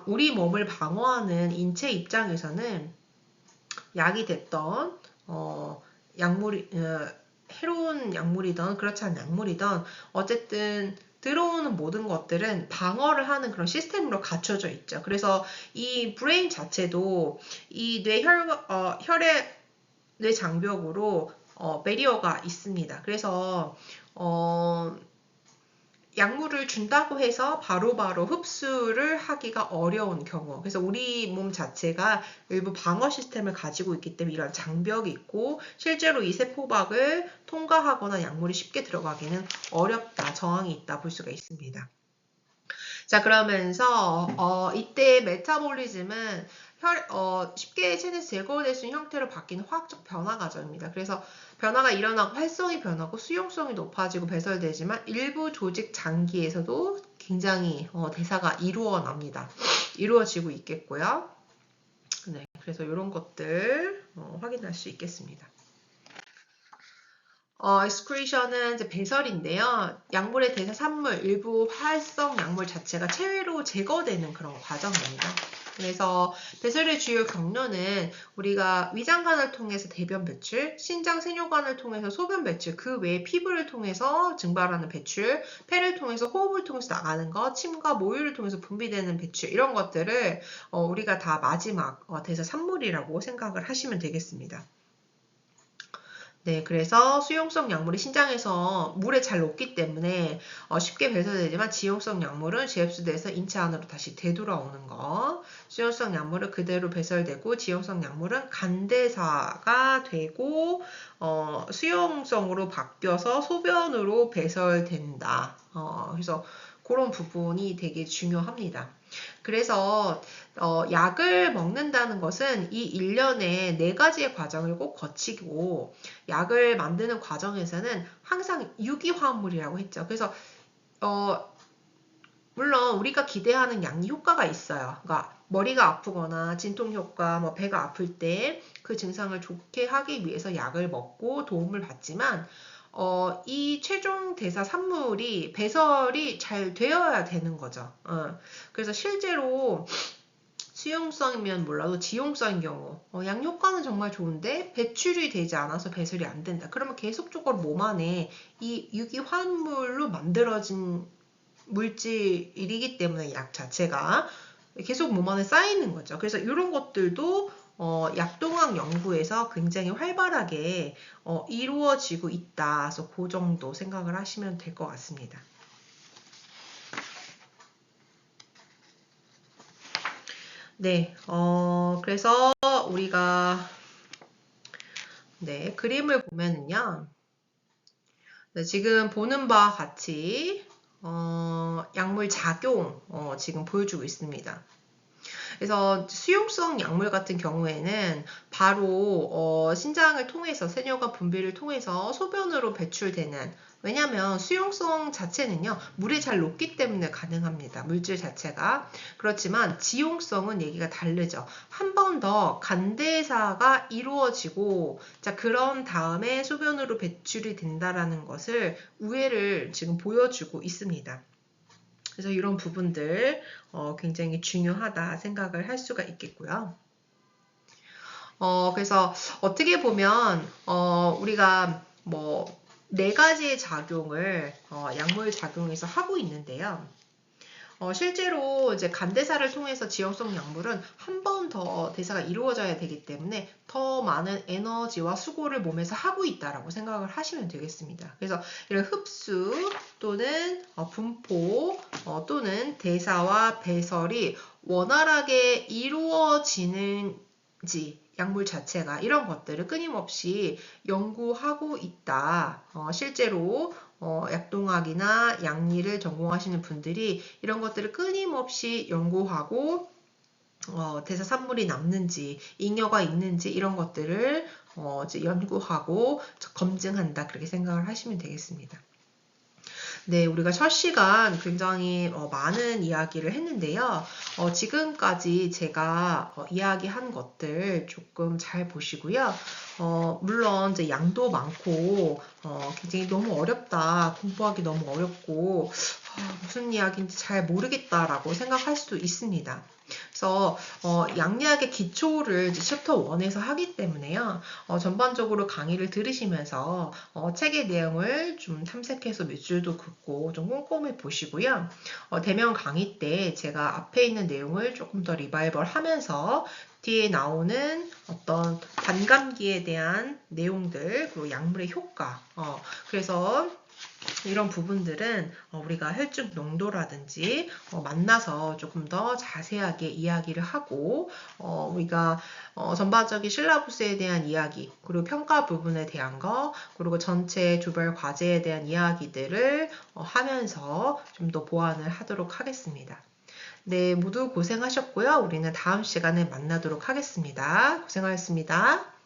우리 몸을 방어하는 인체 입장에서는 약이 됐던 약물이 해로운 약물이든 그렇지 않은 약물이든 어쨌든 들어오는 모든 것들은 방어를 하는 그런 시스템으로 갖춰져 있죠. 그래서 이 브레인 자체도 이 혈액 뇌 장벽으로 베리어가 있습니다. 그래서 약물을 준다고 해서 바로바로 흡수를 하기가 어려운 경우, 그래서 우리 몸 자체가 일부 방어 시스템을 가지고 있기 때문에 이런 장벽이 있고 실제로 이 세포막을 통과하거나 약물이 쉽게 들어가기는 어렵다, 저항이 있다 볼 수가 있습니다. 자, 그러면서 이때 메타볼리즘은 쉽게 체내에서 제거될 수 있는 형태로 바뀌는 화학적 변화 과정입니다. 그래서 변화가 일어나고 활성이 변하고 수용성이 높아지고 배설되지만 일부 조직 장기에서도 굉장히 대사가 이루어지고 있겠고요. 네, 그래서 이런 것들 확인할 수 있겠습니다. excretion은 이제 배설인데요. 약물의 대사 산물, 일부 활성 약물 자체가 체외로 제거되는 그런 과정입니다. 그래서 배설의 주요 경로는 우리가 위장관을 통해서 대변 배출, 신장 세뇨관을 통해서 소변 배출, 그 외에 피부를 통해서 증발하는 배출, 폐를 통해서 호흡을 통해서 나가는 것, 침과 모유를 통해서 분비되는 배출, 이런 것들을 우리가 다 마지막 대사 산물이라고 생각을 하시면 되겠습니다. 네, 그래서 수용성 약물이 신장에서 물에 잘 녹기 때문에 쉽게 배설되지만 지용성 약물은 재흡수돼서 인체 안으로 다시 되돌아오는 거. 수용성 약물은 그대로 배설되고 지용성 약물은 간대사가 되고 수용성으로 바뀌어서 소변으로 배설된다. 그래서 그런 부분이 되게 중요합니다. 그래서 약을 먹는다는 것은 이 일련의 4가지의 과정을 꼭 거치고 약을 만드는 과정에서는 항상 유기화합물이라고 했죠. 그래서 물론 우리가 기대하는 양이 효과가 있어요. 그러니까 머리가 아프거나 진통 효과, 뭐 배가 아플 때 그 증상을 좋게 하기 위해서 약을 먹고 도움을 받지만 이 최종 대사 산물이 배설이 잘 되어야 되는 거죠. 그래서 실제로 수용성이면 몰라도 지용성인 경우 양 효과는 정말 좋은데 배출이 되지 않아서 배설이 안 된다. 그러면 계속적으로 몸 안에 이 유기화합물로 만들어진 물질이기 때문에 약 자체가 계속 몸 안에 쌓이는 거죠. 그래서 이런 것들도 약동학 연구에서 굉장히 활발하게 이루어지고 있다. 그래서 그 정도 생각을 하시면 될 것 같습니다. 네, 그래서 우리가 네, 그림을 보면은요. 네, 지금 보는 바와 같이 약물 작용 지금 보여주고 있습니다. 그래서 수용성 약물 같은 경우에는 바로 신장을 통해서 세뇨가 분비를 통해서 소변으로 배출되는, 왜냐하면 수용성 자체는요 물에 잘 녹기 때문에 가능합니다. 물질 자체가. 그렇지만 지용성은 얘기가 다르죠. 한 번 더 간대사가 이루어지고 자 그런 다음에 소변으로 배출이 된다라는 것을 우회를 지금 보여주고 있습니다. 그래서 이런 부분들 굉장히 중요하다 생각을 할 수가 있겠고요. 그래서 어떻게 보면 우리가 뭐 4가지의 작용을 약물 작용에서 하고 있는데요. 실제로 이제 간대사를 통해서 지용성 약물은 한 번 더 대사가 이루어져야 되기 때문에 더 많은 에너지와 수고를 몸에서 하고 있다라고 생각을 하시면 되겠습니다. 그래서 이런 흡수 또는 분포 또는 대사와 배설이 원활하게 이루어지는지 약물 자체가 이런 것들을 끊임없이 연구하고 있다. 실제로 약동학이나 약리를 전공하시는 분들이 이런 것들을 끊임없이 연구하고 대사 산물이 남는지 잉여가 있는지 이런 것들을 이제 연구하고 검증한다 그렇게 생각을 하시면 되겠습니다. 네, 우리가 첫 시간 굉장히 많은 이야기를 했는데요. 지금까지 제가 이야기한 것들 조금 잘 보시고요. 물론 이제 양도 많고 굉장히 너무 어렵다, 공부하기 너무 어렵고 무슨 이야기인지 잘 모르겠다라고 생각할 수도 있습니다. 그래서 양리학의 기초를 이제 챕터 1에서 하기 때문에요. 전반적으로 강의를 들으시면서 책의 내용을 좀 탐색해서 몇 줄도 긋고 좀 꼼꼼히 보시고요. 대면 강의 때 제가 앞에 있는 내용을 조금 더 리바이벌 하면서 뒤에 나오는 어떤 반감기에 대한 내용들 그리고 약물의 효과 그래서 이런 부분들은 우리가 혈중 농도라든지 만나서 조금 더 자세하게 이야기를 하고 우리가 전반적인 실라부스에 대한 이야기 그리고 평가 부분에 대한 거 그리고 전체 조별 과제에 대한 이야기들을 하면서 좀 더 보완을 하도록 하겠습니다. 네, 모두 고생하셨고요. 우리는 다음 시간에 만나도록 하겠습니다. 고생하셨습니다.